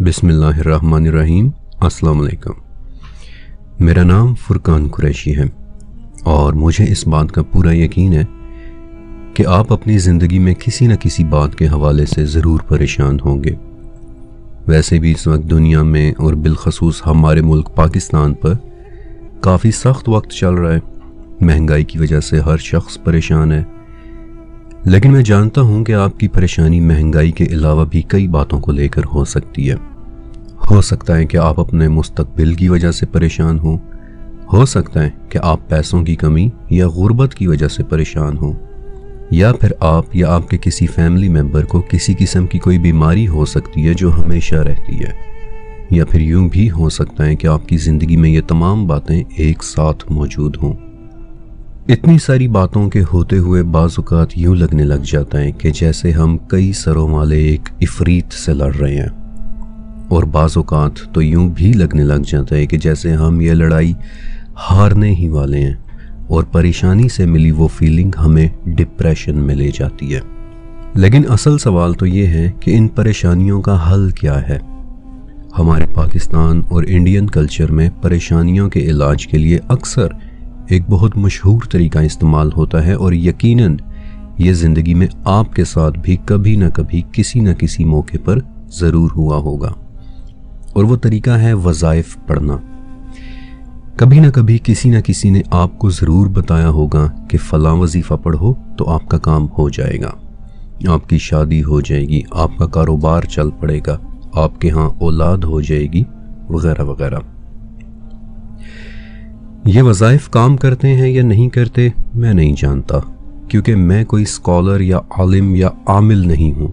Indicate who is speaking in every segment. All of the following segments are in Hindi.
Speaker 1: बिस्मिल्लाहिर्रहमानिर्रहीम। अस्सलाम वालेकुम। मेरा नाम फुरकान कुरैशी है और मुझे इस बात का पूरा यकीन है कि आप अपनी ज़िंदगी में किसी न किसी बात के हवाले से ज़रूर परेशान होंगे। वैसे भी इस वक्त दुनिया में और बिलखसूस हमारे मुल्क पाकिस्तान पर काफ़ी सख्त वक्त चल रहा है। महंगाई की वजह से हर शख्स परेशान है, लेकिन मैं जानता हूं कि आपकी परेशानी महंगाई के अलावा भी कई बातों को लेकर हो सकती है। हो सकता है कि आप अपने मुस्तकबिल की वजह से परेशान हो सकता है कि आप पैसों की कमी या गुर्बत की वजह से परेशान हो, या फिर आप या आपके किसी फैमिली मेंबर को किसी किस्म की कोई बीमारी हो सकती है जो हमेशा रहती है, या फिर यूं भी हो सकता है कि आपकी ज़िंदगी में ये तमाम बातें एक साथ मौजूद हों। इतनी सारी बातों के होते हुए बाज़-औक़ात यूं लगने लग जाता है कि जैसे हम कई सरों वाले एक इफ़रीत से लड़ रहे हैं, और बाज़-औक़ात तो यूं भी लगने लग जाता है कि जैसे हम ये लड़ाई हारने ही वाले हैं, और परेशानी से मिली वो फीलिंग हमें डिप्रेशन में ले जाती है। लेकिन असल सवाल तो ये है कि इन परेशानियों का हल क्या है। हमारे पाकिस्तान और इंडियन कल्चर में परेशानियों के इलाज के लिए अक्सर एक बहुत मशहूर तरीका इस्तेमाल होता है, और यकीनन ये ज़िंदगी में आपके साथ भी कभी न कभी किसी न किसी मौके पर ज़रूर हुआ होगा, और वो तरीका है वज़ाइफ पढ़ना। कभी न कभी किसी न किसी ने आपको ज़रूर बताया होगा कि फ़लाँ वजीफ़ा पढ़ो तो आपका काम हो जाएगा, आपकी शादी हो जाएगी, आपका कारोबार चल पड़ेगा, आपके यहाँ औलाद हो जाएगी, वगैरह वगैरह। ये वज़ाइफ काम करते हैं या नहीं करते मैं नहीं जानता, क्योंकि मैं कोई स्कॉलर या आलिम या आमिल नहीं हूँ।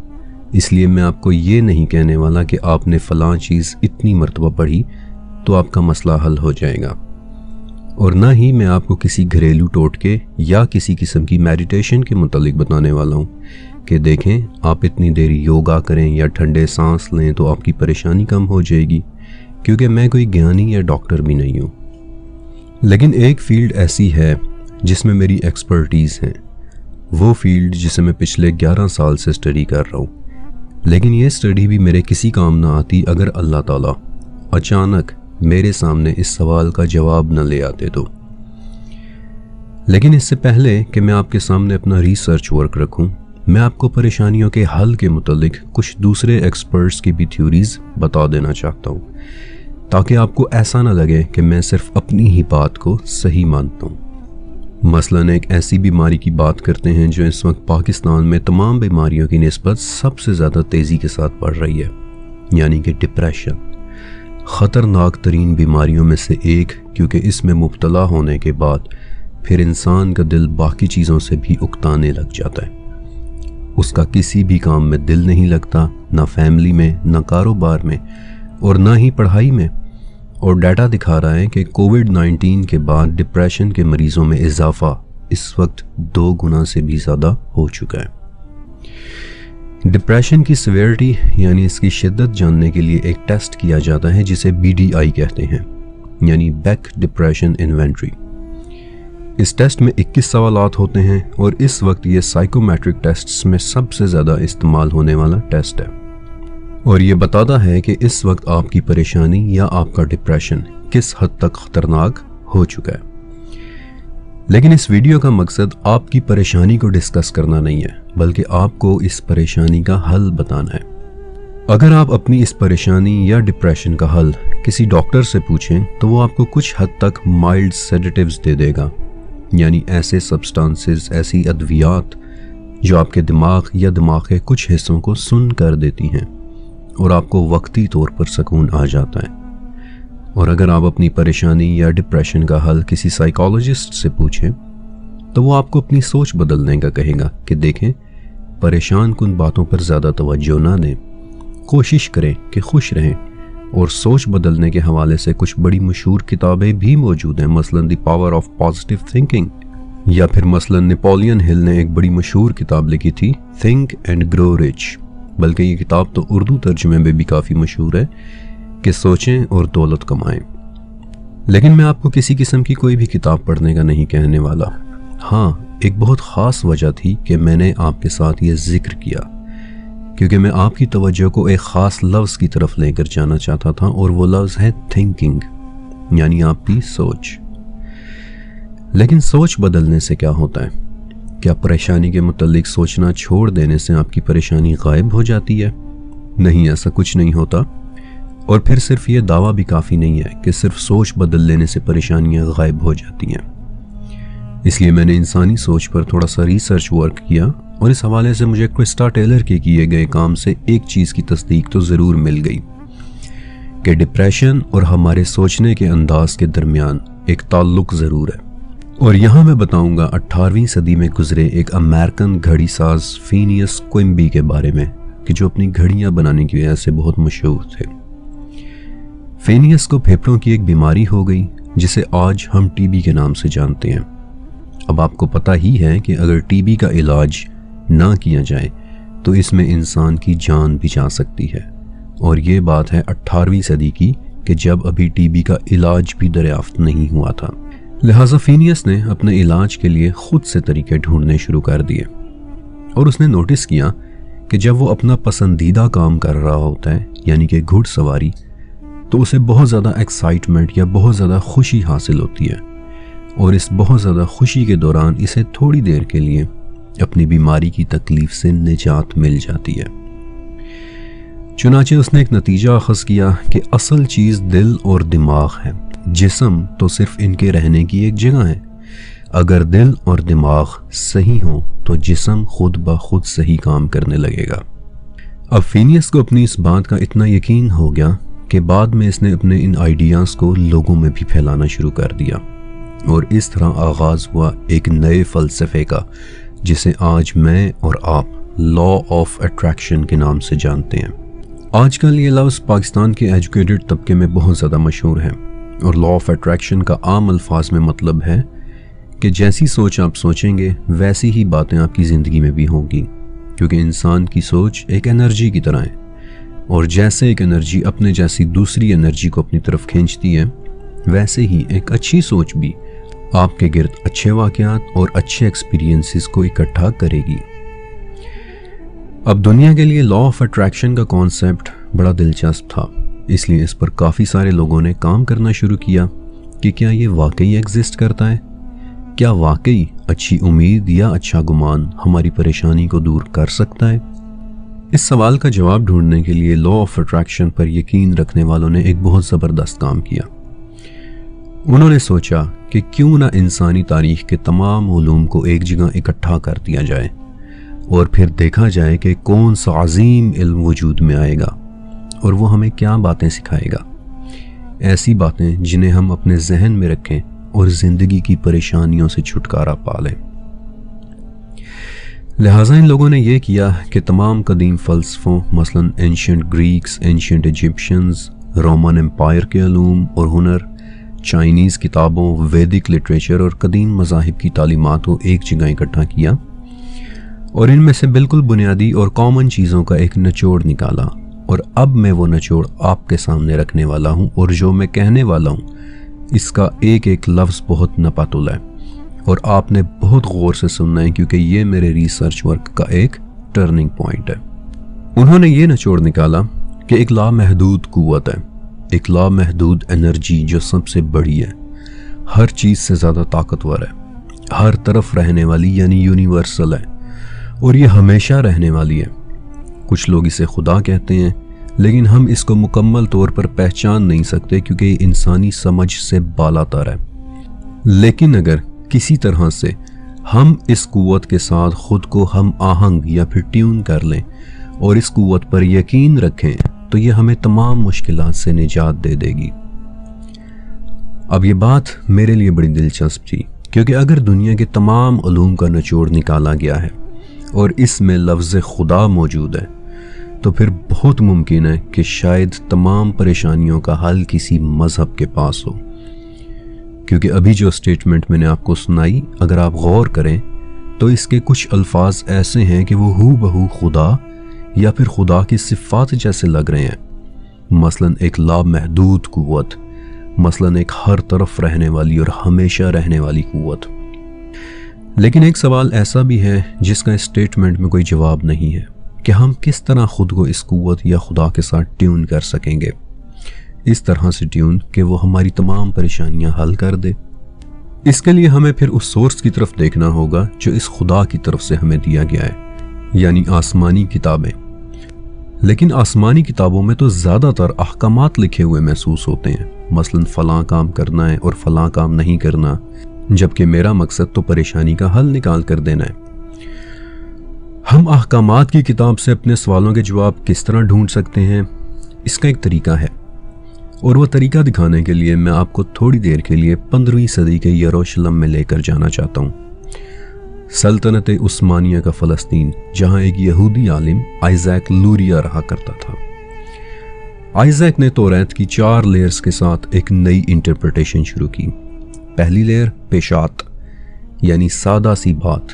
Speaker 1: इसलिए मैं आपको ये नहीं कहने वाला कि आपने फ़लाँ चीज़ इतनी मरतबा पढ़ी तो आपका मसला हल हो जाएगा, और ना ही मैं आपको किसी घरेलू टोटके या किसी किस्म की मेडिटेशन के मुतालिक बताने वाला हूँ कि देखें आप इतनी देर योगा करें या ठंडे सांस लें तो आपकी परेशानी कम हो जाएगी, क्योंकि मैं कोई ज्ञानी या डॉक्टर भी नहीं हूँ। लेकिन एक फ़ील्ड ऐसी है जिसमें मेरी एक्सपर्टीज़ है, वो फील्ड जिसे मैं पिछले 11 साल से स्टडी कर रहा हूँ। लेकिन ये स्टडी भी मेरे किसी काम ना आती अगर अल्लाह ताला अचानक मेरे सामने इस सवाल का जवाब न ले आते तो। लेकिन इससे पहले कि मैं आपके सामने अपना रिसर्च वर्क रखूं, मैं आपको परेशानियों के हल के मुतालिक कुछ दूसरे एक्सपर्ट्स की भी थ्योरीज बता देना चाहता हूँ, ताकि आपको ऐसा ना लगे कि मैं सिर्फ अपनी ही बात को सही मानता हूँ। मसलन एक ऐसी बीमारी की बात करते हैं जो इस वक्त पाकिस्तान में तमाम बीमारियों की निस्बत सबसे ज़्यादा तेज़ी के साथ बढ़ रही है, यानी कि डिप्रेशन। ख़तरनाक तरीन बीमारियों में से एक, क्योंकि इसमें मुब्तला होने के बाद फिर इंसान का दिल बाकी चीज़ों से भी उकताने लग जाता है। उसका किसी भी काम में दिल नहीं लगता, ना फैमिली में, ना कारोबार में, और ना ही पढ़ाई में। और डाटा दिखा रहा है कि कोविड-19 के बाद डिप्रेशन के मरीज़ों में इजाफा इस वक्त 2 गुना से भी ज़्यादा हो चुका है। डिप्रेशन की सिवियरिटी यानी इसकी शिद्दत जानने के लिए एक टेस्ट किया जाता है जिसे BDI कहते हैं, यानी बेक डिप्रेशन इन्वेंट्री। इस टेस्ट में 21 सवालात होते हैं, और इस वक्त ये साइकोमेट्रिक टेस्ट्स में सबसे ज़्यादा इस्तेमाल होने वाला टेस्ट है, और ये बताता है कि इस वक्त आपकी परेशानी या आपका डिप्रेशन किस हद तक ख़तरनाक हो चुका है। लेकिन इस वीडियो का मकसद आपकी परेशानी को डिस्कस करना नहीं है, बल्कि आपको इस परेशानी का हल बताना है। अगर आप अपनी इस परेशानी या डिप्रेशन का हल किसी डॉक्टर से पूछें तो वो आपको कुछ हद तक माइल्ड सेडेटिव्स दे देगा, यानी ऐसे सब्सटेंसेस, ऐसी अद्वियात जो आपके दिमाग या दिमाग के कुछ हिस्सों को सुन कर देती हैं, और आपको वक्ती तौर पर सुकून आ जाता है। और अगर आप अपनी परेशानी या डिप्रेशन का हल किसी साइकोलॉजिस्ट से पूछें तो वो आपको अपनी सोच बदलने का कहेगा कि देखें, परेशान कुन बातों पर ज़्यादा तवज्जो ना दें, कोशिश करें कि खुश रहें। और सोच बदलने के हवाले से कुछ बड़ी मशहूर किताबें भी मौजूद हैं, मसलन the power of positive thinking, या फिर मसलन नेपोलियन हिल ने एक बड़ी मशहूर किताब लिखी थी थिंक एंड ग्रो रिच। बल्कि ये किताब तो उर्दू तर्जुमे में भी काफ़ी मशहूर है कि सोचें और दौलत कमाएं। लेकिन मैं आपको किसी किस्म की कोई भी किताब पढ़ने का नहीं कहने वाला। हाँ, एक बहुत ख़ास वजह थी कि मैंने आपके साथ ये जिक्र किया क्योंकि मैं आपकी तवज्जो को एक ख़ास लफ्ज़ की तरफ लेकर जाना चाहता था, और वो लफ्ज़ है थिंकिंग, यानी आपकी सोच। लेकिन सोच बदलने से क्या होता है? क्या परेशानी के मुतालिक सोचना छोड़ देने से आपकी परेशानी गायब हो जाती है? नहीं, ऐसा कुछ नहीं होता। और फिर सिर्फ ये दावा भी काफ़ी नहीं है कि सिर्फ सोच बदल लेने से परेशानियां गायब हो जाती हैं। इसलिए मैंने इंसानी सोच पर थोड़ा सा रिसर्च वर्क किया, और इस हवाले से मुझे क्रिस्टा टेलर के किए गए काम से एक चीज़ की तस्दीक तो ज़रूर मिल गई कि डिप्रेशन और हमारे सोचने के अंदाज के दरमियान एक ताल्लुक ज़रूर है। और यहाँ मैं बताऊँगा 18वीं सदी में गुजरे एक अमेरिकन घड़ी साज फिनियस क्विम्बी के बारे में, कि जो अपनी घड़ियाँ बनाने की वजह से बहुत मशहूर थे। फिनियस को फेफड़ों की एक बीमारी हो गई जिसे आज हम टीबी के नाम से जानते हैं। अब आपको पता ही है कि अगर टीबी का इलाज ना किया जाए तो इसमें इंसान की जान भी जा सकती है, और ये बात है 18वीं सदी की, कि जब अभी टीबी का इलाज भी दरियाफ्त नहीं हुआ था। लिहाजा फिनियस ने अपने इलाज के लिए खुद से तरीके ढूंढने शुरू कर दिए, और उसने नोटिस किया कि जब वो अपना पसंदीदा काम कर रहा होता है, यानी कि घुड़सवारी, तो उसे बहुत ज़्यादा एक्साइटमेंट या बहुत ज़्यादा खुशी हासिल होती है, और इस बहुत ज़्यादा खुशी के दौरान इसे थोड़ी देर के लिए अपनी बीमारी की तकलीफ से निजात मिल जाती है। चुनाचे उसने एक नतीजा अखज़ किया कि असल चीज़ दिल और दिमाग है, जिस्म तो सिर्फ इनके रहने की एक जगह है। अगर दिल और दिमाग सही हो तो जिस्म खुद ब खुद सही काम करने लगेगा। अब फिनियस को अपनी इस बात का इतना यकीन हो गया कि बाद में इसने अपने इन आइडियाज़ को लोगों में भी फैलाना शुरू कर दिया, और इस तरह आगाज़ हुआ एक नए फ़लसफ़े का, जिसे आज मैं और आप लॉ ऑफ अट्रैक्शन के नाम से जानते हैं। आजकल ये लफ्ज़ पाकिस्तान के एजुकेटेड तबके में बहुत ज़्यादा मशहूर है, और लॉ ऑफ अट्रैक्शन का आम अल्फाज में मतलब है कि जैसी सोच आप सोचेंगे वैसी ही बातें आपकी ज़िंदगी में भी होंगी, क्योंकि इंसान की सोच एक एनर्जी की तरह है, और जैसे एक एनर्जी अपने जैसी दूसरी एनर्जी को अपनी तरफ खींचती है, वैसे ही एक अच्छी सोच भी आपके गिर्द अच्छे वाक़यात और अच्छे एक्सपीरियंसेस को इकट्ठा करेगी। अब दुनिया के लिए लॉ ऑफ अट्रैक्शन का कॉन्सेप्ट बड़ा दिलचस्प था, इसलिए इस पर काफ़ी सारे लोगों ने काम करना शुरू किया कि क्या ये वाकई एग्जिस्ट करता है, क्या वाकई अच्छी उम्मीद या अच्छा गुमान हमारी परेशानी को दूर कर सकता है। इस सवाल का जवाब ढूंढने के लिए लॉ ऑफ अट्रैक्शन पर यकीन रखने वालों ने एक बहुत ज़बरदस्त काम किया। उन्होंने सोचा कि क्यों ना इंसानी तारीख के तमाम उलूम को एक जगह इकट्ठा कर दिया जाए, और फिर देखा जाए कि कौन सा अजीम इल्म वजूद में आएगा और वो हमें क्या बातें सिखाएगा। ऐसी बातें जिन्हें हम अपने जहन में रखें और ज़िंदगी की परेशानियों से छुटकारा पा लें। लिहाजा इन लोगों ने यह किया कि तमाम कदीम फ़लसफ़ों, मसलन ancient Greeks, ancient Egyptians, Roman empire के अलूम और हुनर, चाइनीज़ किताबों, वैदिक लिटरेचर और कदीम मज़ाहिब की तालीमात को एक जगह इकट्ठा किया, और इनमें से बिल्कुल बुनियादी और कॉमन चीज़ों का एक निचोड़ निकाला। और अब मैं वो निचोड़ आपके सामने रखने वाला हूँ, और जो मैं कहने वाला हूँ इसका एक एक लफ्ज़ बहुत नपातुल है, और आपने बहुत गौर से सुनना है, क्योंकि ये मेरे रिसर्च वर्क का एक टर्निंग पॉइंट है। उन्होंने ये निचोड़ निकाला कि एक लामहदूद क़ुव्वत है, एक लामहदूद एनर्जी जो सबसे बड़ी है, हर चीज़ से ज़्यादा ताकतवर है, हर तरफ रहने वाली यानी यूनिवर्सल है, और ये हमेशा रहने वाली है। कुछ लोग इसे खुदा कहते हैं, लेकिन हम इसको मुकम्मल तौर पर पहचान नहीं सकते क्योंकि इंसानी समझ से बालातर है। लेकिन अगर किसी तरह से हम इस क़ुव्वत के साथ ख़ुद को हम आहंग या फिर ट्यून कर लें और इस क़ुव्वत पर यकीन रखें, तो ये हमें तमाम मुश्किलात से निजात दे देगी। अब ये बात मेरे लिए बड़ी दिलचस्प थी, क्योंकि अगर दुनिया के तमाम उलूम का निचोड़ निकाला गया है और इसमें लफ्ज़ खुदा मौजूद है, तो फिर बहुत मुमकिन है कि शायद तमाम परेशानियों का हल किसी मज़हब के पास हो। क्योंकि अभी जो स्टेटमेंट मैंने आपको सुनाई, अगर आप गौर करें तो इसके कुछ अल्फाज ऐसे हैं कि वो हू बहू खुदा या फिर खुदा की सिफ़ात जैसे लग रहे हैं। मसलन एक लामहदूद क़ुव्वत, मसलन एक हर तरफ रहने वाली और हमेशा रहने वाली क़ुव्वत। लेकिन एक सवाल ऐसा भी है जिसका इस स्टेटमेंट में कोई जवाब नहीं है, कि हम किस तरह खुद को इस कुव्वत या खुदा के साथ ट्यून कर सकेंगे, इस तरह से ट्यून कि वो हमारी तमाम परेशानियां हल कर दे। इसके लिए हमें फिर उस सोर्स की तरफ देखना होगा जो इस खुदा की तरफ से हमें दिया गया है, यानी आसमानी किताबें। लेकिन आसमानी किताबों में तो ज़्यादातर अहकामात लिखे हुए महसूस होते हैं, मसलन फ़लाँ काम करना है और फ़लाँ काम नहीं करना, जबकि मेरा मकसद तो परेशानी का हल निकाल कर देना है। हम अहकामात की किताब से अपने सवालों के जवाब किस तरह ढूंढ सकते हैं, इसका एक तरीका है, और वह तरीका दिखाने के लिए मैं आपको थोड़ी देर के लिए 15वीं सदी के यरूशलेम में लेकर जाना चाहता हूँ, सल्तनत उस्मानिया का फ़लस्तीन, जहाँ एक यहूदी आलिम आइजैक लूरिया रहा करता था। आइजैक ने तौरात की 4 लेयर्स के साथ एक नई इंटरप्रिटेशन शुरू की। पहली लेयर पेशात, यानी सादा सी बात,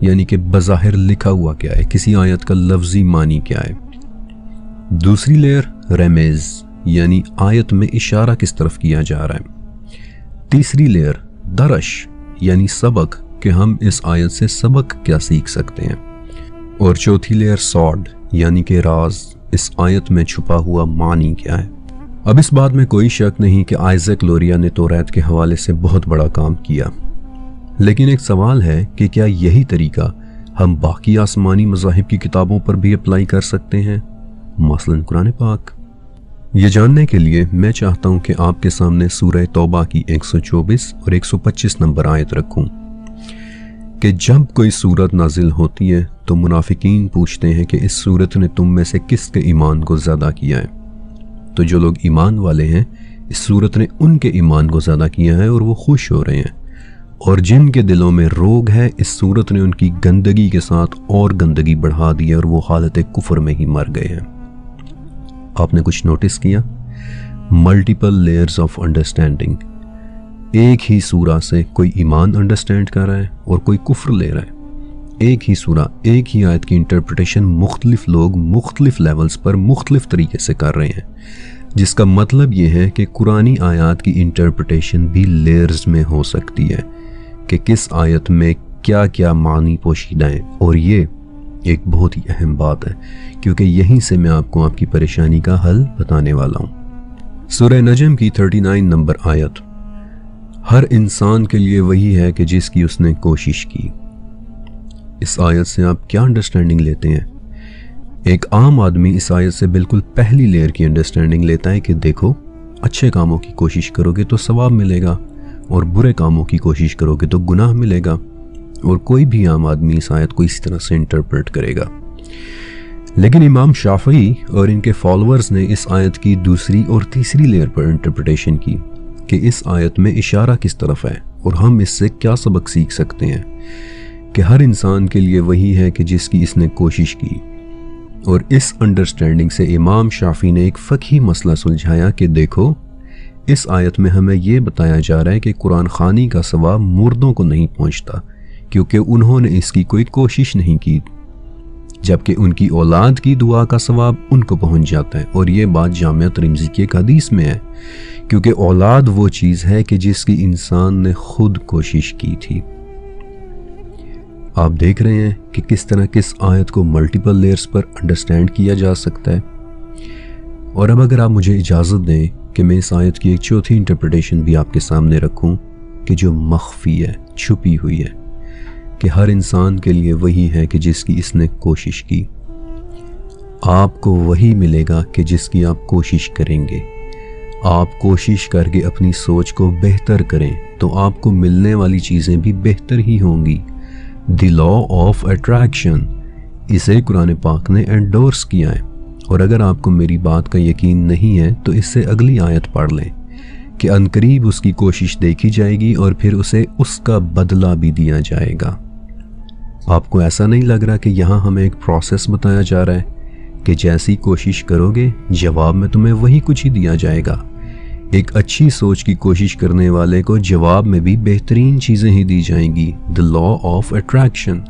Speaker 1: यानी कि बज़ाहिर लिखा हुआ क्या है, किसी आयत का लफ्जी मानी क्या है। दूसरी लेयर रेमेज, यानी आयत में इशारा किस तरफ किया जा रहा है। तीसरी लेयर दरश, यानी सबक, कि हम इस आयत से सबक क्या सीख सकते हैं। और चौथी लेयर सॉड, यानी कि राज, इस आयत में छुपा हुआ मानी क्या है। अब इस बात में कोई शक नहीं कि आइजैक लूरिया ने तौरात के हवाले से बहुत बड़ा काम किया, लेकिन एक सवाल है कि क्या यही तरीका हम बाकी आसमानी मज़ाहिब की किताबों पर भी अप्लाई कर सकते हैं, मसलन कुरान पाक। ये जानने के लिए मैं चाहता हूं कि आपके सामने सूरह तौबा की 124 और 125 नंबर आयत रखूं कि जब कोई सूरत नाजिल होती है तो मुनाफिकीन पूछते हैं कि इस सूरत ने तुम में से किसके ईमान को ज़्यादा किया है। तो जो लोग ईमान वाले हैं, इस सूरत ने उनके ईमान को ज़्यादा किया है और वो खुश हो रहे हैं, और जिनके दिलों में रोग है, इस सूरत ने उनकी गंदगी के साथ और गंदगी बढ़ा दी है और वो हालत कुफर में ही मर गए हैं। आपने कुछ नोटिस किया? Multiple layers of understanding. एक ही सूरा से कोई ईमान अंडरस्टैंड कर रहा है और कोई कुफ्र ले रहा है। एक ही सूरा, एक ही आयत की इंटरप्रिटेशन मुख्तलिफ लोग मुख्तलिफ लेवल्स पर मुख्तलिफ तरीके से कर रहे हैं, जिसका मतलब ये है कि कुरानी आयत की इंटरप्रिटेशन भी लेयर्स में हो सकती है कि किस आयत में क्या क्या मानी पोशीदा है। और ये एक बहुत ही अहम बात है, क्योंकि यहीं से मैं आपको आपकी परेशानी का हल बताने वाला हूँ। सूरह नजम की 39 नंबर आयत, हर इंसान के लिए वही है कि जिसकी उसने कोशिश की। इस आयत से आप क्या अंडरस्टैंडिंग लेते हैं? एक आम आदमी इस आयत से बिल्कुल पहली लेयर की अंडरस्टैंडिंग लेता है कि देखो, अच्छे कामों की कोशिश करोगे तो सवाब मिलेगा और बुरे कामों की कोशिश करोगे तो गुनाह मिलेगा, और कोई भी आम आदमी इस आयत को इसी तरह से इंटरप्रेट करेगा। लेकिन इमाम शाफई और इनके फॉलोअर्स ने इस आयत की दूसरी और तीसरी लेयर पर इंटरप्रिटेशन की कि इस आयत में इशारा किस तरफ है और हम इससे क्या सबक सीख सकते हैं कि हर इंसान के लिए वही है कि जिसकी इसने कोशिश की। और इस अंडरस्टैंडिंग से इमाम शाफी ने एक फ़क़ही मसला सुलझाया कि देखो, इस आयत में हमें यह बताया जा रहा है कि कुरान खानी का सवाब मुर्दों को नहीं पहुंचता, क्योंकि उन्होंने इसकी कोई कोशिश नहीं की, जबकि उनकी औलाद की दुआ का सवाब उनको पहुंच जाता है। और ये बात जामिया तिर्मिज़ी की एक हदीस में है, क्योंकि औलाद वो चीज़ है कि जिसकी इंसान ने खुद कोशिश की थी। आप देख रहे हैं कि किस तरह किस आयत को मल्टीपल लेयर्स पर अंडरस्टैंड किया जा सकता है। और अब अगर आप मुझे इजाज़त दें कि मैं इस आयत की एक चौथी इंटरप्रिटेशन भी आपके सामने रखूं कि जो मख्फी है, छुपी हुई है, कि हर इंसान के लिए वही है कि जिसकी इसने कोशिश की। आपको वही मिलेगा कि जिसकी आप कोशिश करेंगे। आप कोशिश करके अपनी सोच को बेहतर करें तो आपको मिलने वाली चीज़ें भी बेहतर ही होंगी। द लॉ ऑफ अट्रैक्शन, इसे कुरान पाक ने एंडोर्स किया है। और अगर आपको मेरी बात का यकीन नहीं है तो इससे अगली आयत पढ़ लें कि अनकरीब उसकी कोशिश देखी जाएगी और फिर उसे उसका बदला भी दिया जाएगा। आपको ऐसा नहीं लग रहा कि यहाँ हमें एक प्रोसेस बताया जा रहा है कि जैसी कोशिश करोगे जवाब में तुम्हें वही कुछ ही दिया जाएगा। एक अच्छी सोच की कोशिश करने वाले को जवाब में भी बेहतरीन चीज़ें ही दी जाएंगी। The law of attraction.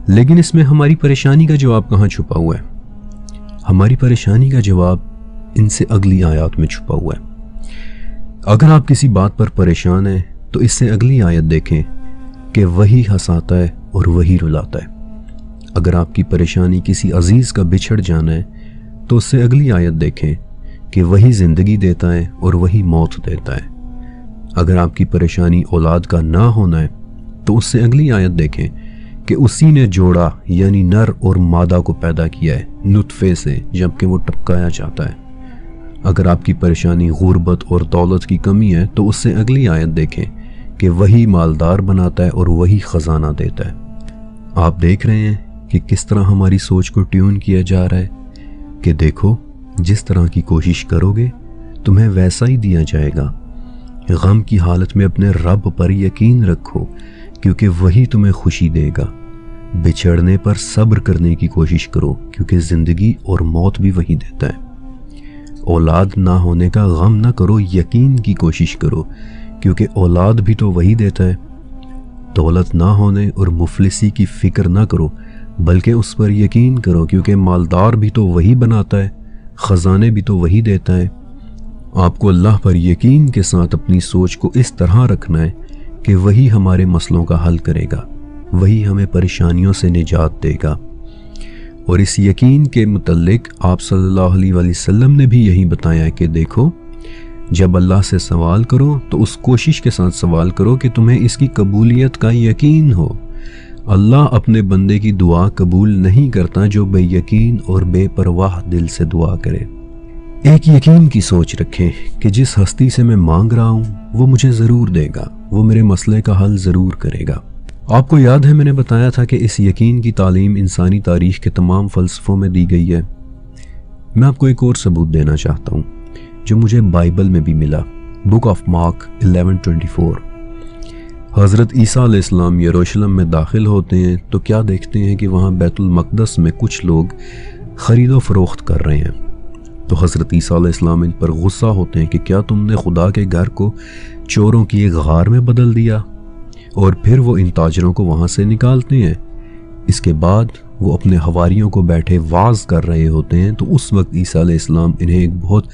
Speaker 1: लेकिन इसमें हमारी परेशानी का जवाब कहाँ छुपा हुआ है? हमारी परेशानी का जवाब इनसे अगली आयत में छुपा हुआ है। अगर आप किसी बात पर परेशान हैं तो इससे अगली आयत देखें कि वही हंसाता है और वही रुलाता है। अगर आपकी परेशानी किसी अजीज का बिछड़ जाना है तो उससे अगली आयत देखें कि वही जिंदगी देता है और वही मौत देता है। अगर आपकी परेशानी औलाद का ना होना है तो उससे अगली आयत देखें कि उसी ने जोड़ा यानी नर और मादा को पैदा किया है नुत्फे से जबकि वो टपकाया जाता है। अगर आपकी परेशानी गुर्बत और दौलत की कमी है तो उससे अगली आयत देखें कि वही मालदार बनाता है और वही खजाना देता है। आप देख रहे हैं कि किस तरह हमारी सोच को ट्यून किया जा रहा है कि देखो, जिस तरह की कोशिश करोगे तुम्हें वैसा ही दिया जाएगा। गम की हालत में अपने रब पर यकीन रखो क्योंकि वही तुम्हें खुशी देगा। बिछड़ने पर सब्र करने की कोशिश करो क्योंकि जिंदगी और मौत भी वही देता है। औलाद ना होने का गम ना करो, यकीन की कोशिश करो क्योंकि औलाद भी तो वही देता है। दौलत ना होने और मुफलिसी की फिक्र ना करो बल्कि उस पर यकीन करो क्योंकि मालदार भी तो वही बनाता है, खजाने भी तो वही देता है। आपको अल्लाह पर यकीन के साथ अपनी सोच को इस तरह रखना है कि वही हमारे मसलों का हल करेगा, वही हमें परेशानियों से निजात देगा। और इस यकीन के मुतल्लिक आप सल्लल्लाहु अलैहि वसल्लम ने भी यही बताया है कि देखो, जब अल्लाह से सवाल करो तो उस कोशिश के साथ सवाल करो कि तुम्हें इसकी कबूलियत का यकीन हो। अल्लाह अपने बंदे की दुआ कबूल नहीं करता जो बेयकीन और बेपरवाह दिल से दुआ करे। एक यकीन की सोच रखें कि जिस हस्ती से मैं मांग रहा हूँ वो मुझे ज़रूर देगा, वो मेरे मसले का हल ज़रूर करेगा। आपको याद है मैंने बताया था कि इस यकीन की तालीम इंसानी तारीख़ के तमाम फ़लसफ़ों में दी गई है। मैं आपको एक और सबूत देना चाहता हूँ जो मुझे बाइबल में भी मिला। Book of mark 11:24। हज़रत ईसा अलैहिस्सलाम यरूशलेम में दाखिल होते हैं तो क्या देखते हैं कि वहाँ बैतुल मक़दस में कुछ लोग ख़रीदो फ़रोख्त कर रहे हैं। तो हज़रत ईसा अलैहिस्सलाम इन पर गुस्सा होते हैं कि क्या तुमने खुदा के घर को चोरों की एक गार में बदल दिया। और फिर वो इन ताजरों को वहाँ से निकालते हैं। इसके बाद वो अपने हवारियों को बैठे वाज कर रहे होते हैं तो उस वक्त ईसा अलैहिस्सलाम इन्हें एक बहुत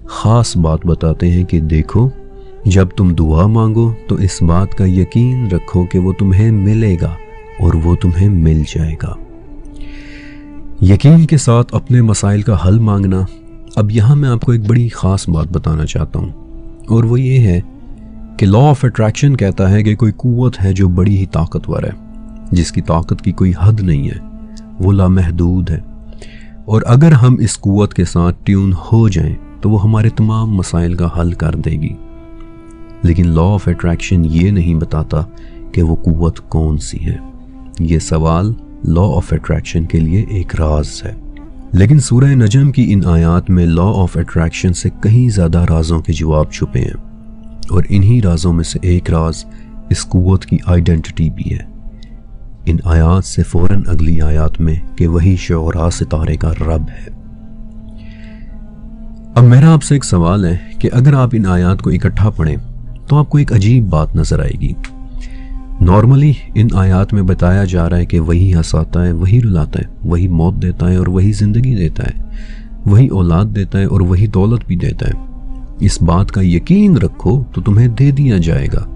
Speaker 1: ख़ास बात बताते हैं कि देखो, जब तुम दुआ मांगो तो इस बात का यकीन रखो कि वो तुम्हें मिलेगा और वो तुम्हें मिल जाएगा। यकीन के साथ अपने मसाइल का हल मांगना। अब यहाँ मैं आपको एक बड़ी ख़ास बात बताना चाहता हूँ और वो ये है कि लॉ ऑफ अट्रैक्शन कहता है कि कोई कुव्वत है जो बड़ी ही ताकतवर है, जिसकी ताकत की कोई हद नहीं है, वो लामहदूद है। और अगर हम इस कुव्वत के साथ ट्यून हो जाएं तो वो हमारे तमाम मसाइल का हल कर देगी। लेकिन लॉ ऑफ अट्रैक्शन ये नहीं बताता कि वो कुव्वत कौन सी है। ये सवाल लॉ ऑफ अट्रैक्शन के लिए एक राज है। लेकिन सूरह नजम की इन आयात में लॉ ऑफ अट्रैक्शन से कहीं ज़्यादा राजों के जवाब छुपे हैं और इन्हीं राजों में से एक राज इस कुव्वत की आइडेंटिटी भी है। इन आयात से फ़ौरन अगली आयात में कि वही शुरा सितारे का रब है। अब मेरा आपसे एक सवाल है कि अगर आप इन आयात को इकट्ठा पढ़ें तो आपको एक अजीब बात नजर आएगी। नॉर्मली इन आयात में बताया जा रहा है कि वही हंसाता है, वही रुलाता है, वही मौत देता है और वही ज़िंदगी देता है, वही औलाद देता है और वही दौलत भी देता है। इस बात का यकीन रखो तो तुम्हें दे दिया जाएगा।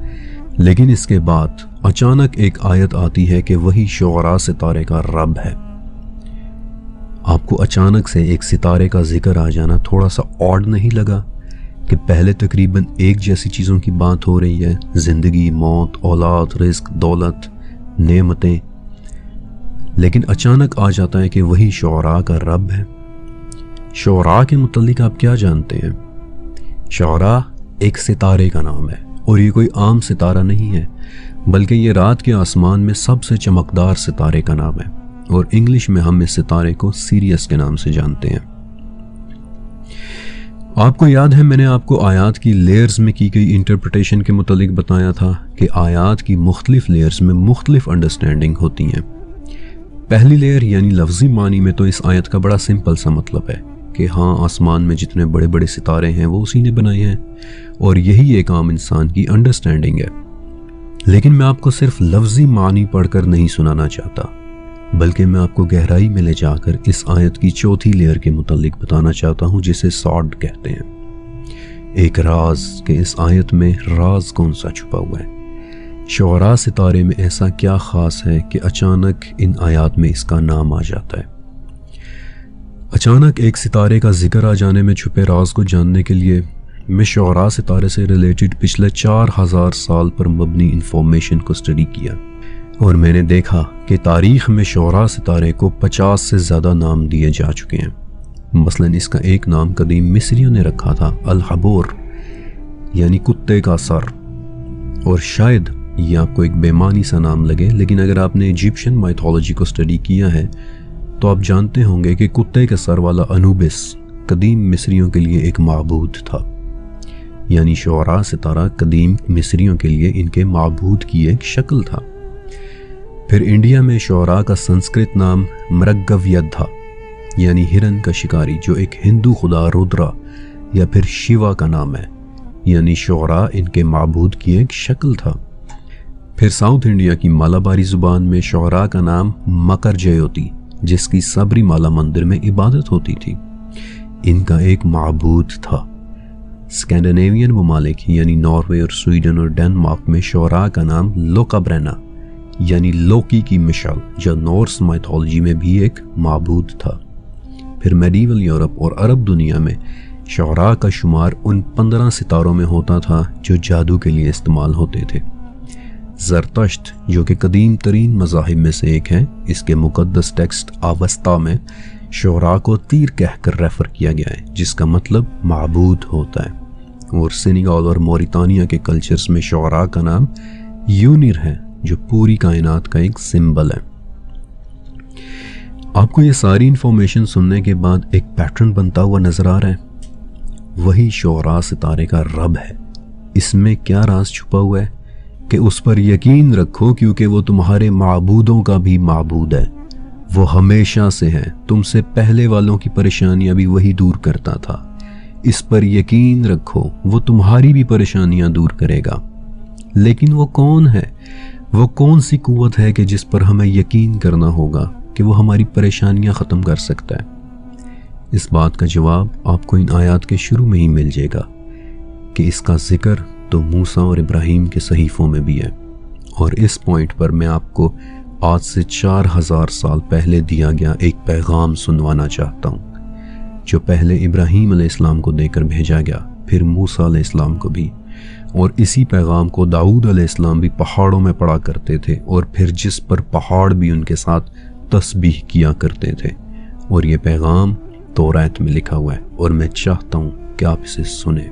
Speaker 1: लेकिन इसके बाद अचानक एक आयत आती है कि वही शुरा सितारे का रब है। आपको अचानक से एक सितारे का जिक्र आ जाना थोड़ा सा ऑड नहीं लगा कि पहले तकरीबन एक जैसी चीज़ों की बात हो रही है, ज़िंदगी, मौत, औलाद, रिस्क, दौलत, नेमतें, लेकिन अचानक आ जाता है कि वही शुरा का रब है। शुरा के मुतल्लिक आप क्या जानते हैं? शुरा एक सितारे का नाम है और ये कोई आम सितारा नहीं है बल्कि ये रात के आसमान में सबसे चमकदार सितारे का नाम है और इंग्लिश में हम इस सितारे को सीरियस के नाम से जानते हैं। आपको याद है मैंने आपको आयात की लेयर्स में की गई इंटरप्रिटेशन के मुतालिक बताया था कि आयात की मुख्तलिफ लेयर्स में मुख्तलिफ अंडरस्टैंडिंग होती हैं। पहली लेयर यानी लफ्ज़ी मानी में तो इस आयत का बड़ा सिंपल सा मतलब है कि हाँ, आसमान में जितने बड़े बड़े सितारे हैं वो उसी ने बनाए हैं और यही एक आम इंसान की अंडरस्टैंडिंग है। लेकिन मैं आपको सिर्फ लफ्ज़ी मानी पढ़कर नहीं सुनाना चाहता बल्कि मैं आपको गहराई में ले जाकर इस आयत की चौथी लेयर के मुतालिक बताना चाहता हूँ जिसे सॉड कहते हैं। एक राज के इस आयत में राज कौन सा छुपा हुआ है। शुअरा सितारे में ऐसा क्या ख़ास है कि अचानक इन आयात में इसका नाम आ जाता है। अचानक एक सितारे का जिक्र आ जाने में छुपे राज को जानने के लिए मैं शुअरा सितारे से रिलेटेड पिछले 4000 साल पर मबनी इंफॉर्मेशन को स्टडी किया और मैंने देखा कि तारीख़ में शुअरा सितारे को 50 से ज़्यादा नाम दिए जा चुके हैं। मसलन इसका एक नाम कदीम मिस्रियों ने रखा था, अल-हबोर, यानी कुत्ते का सर। और शायद ये आपको एक बेमानी सा नाम लगे, लेकिन अगर आपने इजिप्शियन माइथोलॉजी को स्टडी किया है तो आप जानते होंगे कि कुत्ते के सर वाला अनुबिस कदीम मिस्रियों के लिए एक माबूद था। यानी शुअरा सितारा कदीम मिस्रियों के लिए इनके माबूद की एक शक्ल था। फिर इंडिया में शुअरा का संस्कृत नाम मृगव्यद था, यानी हिरन का शिकारी, जो एक हिंदू खुदा रुद्रा या फिर शिवा का नाम है। यानी शुअरा इनके माबूद की एक शक्ल था। फिर साउथ इंडिया की मालाबारी जुबान में शुअरा का नाम मकर जयोति, जिसकी सबरीमाला मंदिर में इबादत होती थी, इनका एक माबूद था। स्कैंडिनेवियन ममालिक यानी नॉर्वे और स्वीडन और डेनमार्क में शुअरा का नाम लोकाब्रेना, यानी लोकी की मिसाल, जो नॉर्स माइथोलॉजी में भी एक माबूद था। फिर मेडिवल यूरोप और अरब दुनिया में शुअरा का शुमार उन 15 सितारों में होता था जो जादू के लिए इस्तेमाल होते थे। ज़रतश्त, जो कि कदीम तरीन मज़ाहिब में से एक है, इसके मुक़द्दस टेक्स्ट आवस्ता में शुअरा को तीर कहकर रेफर किया गया है, जिसका मतलब माबूद होता है। और सेनेगल और मोरितानिया के कल्चर्स में शुअरा का नाम यूनिर है, जो पूरी कायनात का एक सिंबल है। आपको ये सारी इंफॉर्मेशन सुनने के बाद एक पैटर्न बनता हुआ नजर आ रहा है। वही शुअरा सितारे का रब है। इसमें क्या राज छुपा हुआ है कि उस पर यकीन रखो, क्योंकि वो तुम्हारे माबूदों का भी माबूद है। वो हमेशा से है, तुमसे पहले वालों की परेशानियां भी वही दूर करता था। इस पर यकीन रखो, वो तुम्हारी भी परेशानियां दूर करेगा। लेकिन वो कौन है? वो कौन सी कुव्वत है कि जिस पर हमें यकीन करना होगा कि वो हमारी परेशानियां ख़त्म कर सकता है? इस बात का जवाब आपको इन आयात के शुरू में ही मिल जाएगा कि इसका जिक्र तो मूसा और इब्राहीम के सहीफ़ों में भी है। और इस पॉइंट पर मैं आपको आज से 4000 साल पहले दिया गया एक पैगाम सुनवाना चाहता हूँ, जो पहले इब्राहीम अलैहिस्सलाम को देकर भेजा गया, फिर मूसा अलैहिस्सलाम को भी। और इसी पैगाम को दाऊद अलैहिस्सलाम भी पहाड़ों में पढ़ा करते थे, और फिर जिस पर पहाड़ भी उनके साथ तस्बीह किया करते थे। और ये पैगाम तौरात में लिखा हुआ है, और मैं चाहता हूँ कि आप इसे सुने।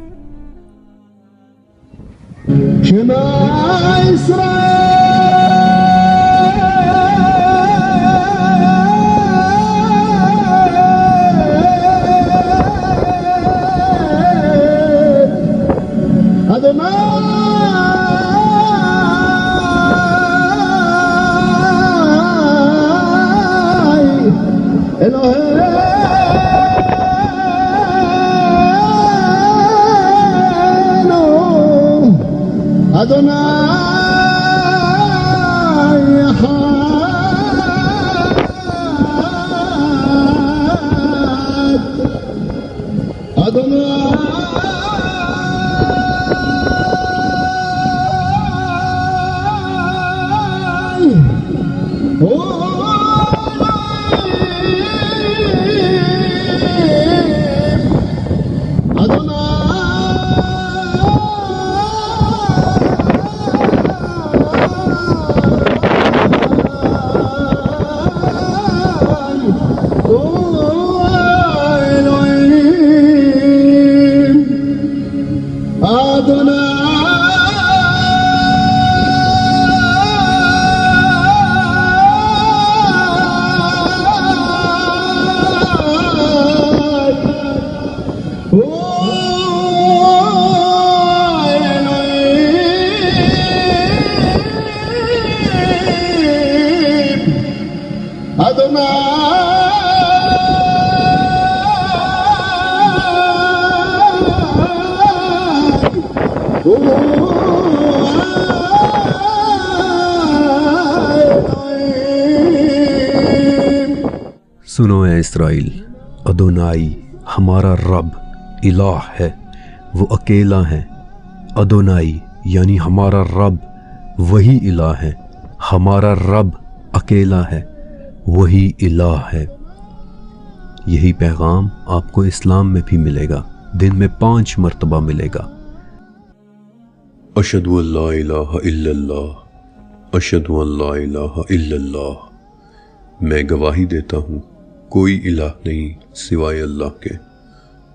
Speaker 1: सुनो ए इस्राएल, अदोनाई हमारा रब इलाह है, वो अकेला है। अदोनाई यानी हमारा रब वही इलाह है, हमारा रब अकेला है, वही इलाह है। यही पैगाम आपको इस्लाम में भी मिलेगा, दिन में 5 मर्तबा मिलेगा। अशहदु अल्ला इलाहा इल्लल्लाह, अशहदु अल्ला इलाहा इल्लल्लाह। मैं गवाही देता हूँ कोई इलाह नहीं सिवाय अल्लाह के।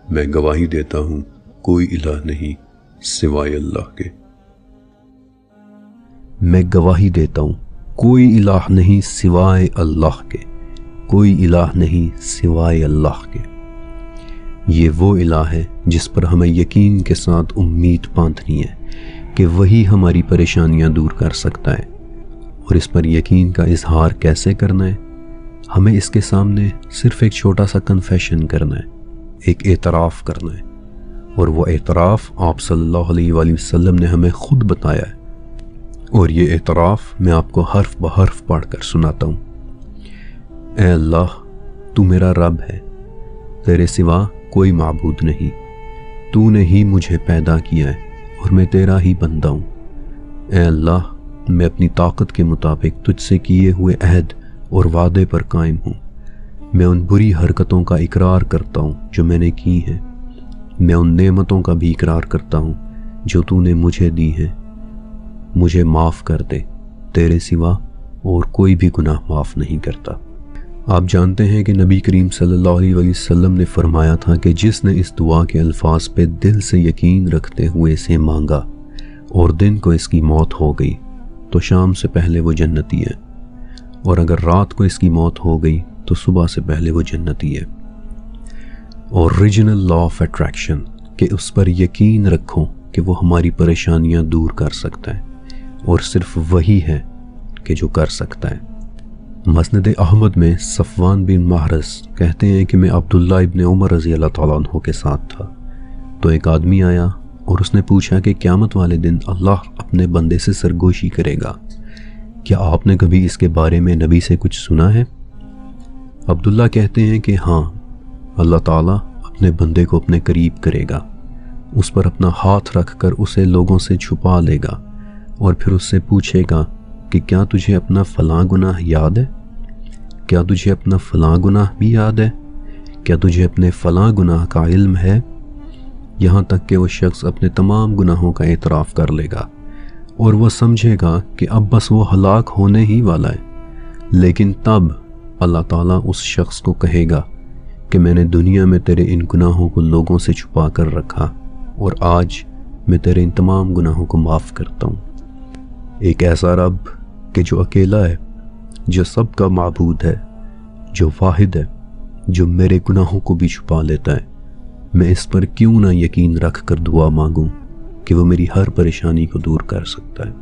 Speaker 1: मैं गवाही देता हूँ कोई इलाह नहीं सिवाय अल्लाह के। मैं गवाही देता हूँ कोई इलाह नहीं सिवाय अल्लाह के। कोई इलाह नहीं सिवाय अल्लाह के। ये वो इलाह है जिस पर हमें यकीन के साथ उम्मीद बांधनी है कि वही हमारी परेशानियां दूर कर सकता है। और इस पर यकीन का इजहार कैसे करना है? हमें इसके सामने सिर्फ एक छोटा सा कन्फेशन करना है, एक एतराफ़ करना है। और वो एतराफ़ आप सल्लल्लाहु अलैहि वसल्लम ने हमें खुद बताया है। और ये एतराफ़ मैं आपको हर्फ ब हर्फ पढ़ कर सुनाता हूँ। ए अल्लाह, तू मेरा रब है, तेरे सिवा कोई माबूद नहीं। तूने ही मुझे पैदा किया है और मैं तेरा ही बंदा हूँ। ए अल्लाह, मैं अपनी ताकत के मुताबिक तुझसे किए हुए अहद और वादे पर कायम हूँ। मैं उन बुरी हरकतों का इकरार करता हूँ जो मैंने की हैं। मैं उन नेमतों का भी इकरार करता हूँ जो तूने मुझे दी हैं। मुझे माफ़ कर दे, तेरे सिवा और कोई भी गुनाह माफ़ नहीं करता। आप जानते हैं कि नबी करीम सल्लल्लाहु अलैहि वसल्लम ने फरमाया था कि जिसने इस दुआ के अल्फाज पे दिल से यकीन रखते हुए इसे मांगा और दिन को इसकी मौत हो गई तो शाम से पहले वो जन्नती है, और अगर रात को इसकी मौत हो गई तो सुबह से पहले वो जन्नती है। ओरिजिनल लॉ ऑफ अट्रैक्शन कि उस पर यकीन रखो कि वो हमारी परेशानियां दूर कर सकता है, और सिर्फ वही है कि जो कर सकता है। मसनद अहमद में सफ़वान बिन महरस कहते हैं कि मैं अब्दुल्ला इब्न उमर रज़ी अल्लाह तआला अन्हु के साथ था, तो एक आदमी आया और उसने पूछा कि क़यामत वाले दिन अल्लाह अपने बंदे से सरगोशी करेगा, क्या आपने कभी इसके बारे में नबी से कुछ सुना है? अब्दुल्ला कहते हैं कि हाँ, अल्लाह ताला अपने बंदे को अपने करीब करेगा, उस पर अपना हाथ रख कर उसे लोगों से छुपा लेगा और फिर उससे पूछेगा कि क्या तुझे अपना फ़लाँ गुनाह याद है? क्या तुझे अपना फ़लाँ गुनाह भी याद है? क्या तुझे अपने फ़लाँ गुनाह का इल्म है? यहाँ तक कि वो शख्स अपने तमाम गुनाहों का एतराफ़ कर लेगा और वह समझेगा कि अब बस वो हलाक होने ही वाला है। लेकिन तब अल्लाह ताला उस शख्स को कहेगा कि मैंने दुनिया में तेरे इन गुनाहों को लोगों से छुपा कर रखा और आज मैं तेरे इन तमाम गुनाहों को माफ़ करता हूँ। एक ऐसा रब कि जो अकेला है, जो सबका माबूद है, जो वाहिद है, जो मेरे गुनाहों को भी छुपा लेता है, मैं इस पर क्यों ना यकीन रख कर दुआ मांगूं कि वो मेरी हर परेशानी को दूर कर सकता है।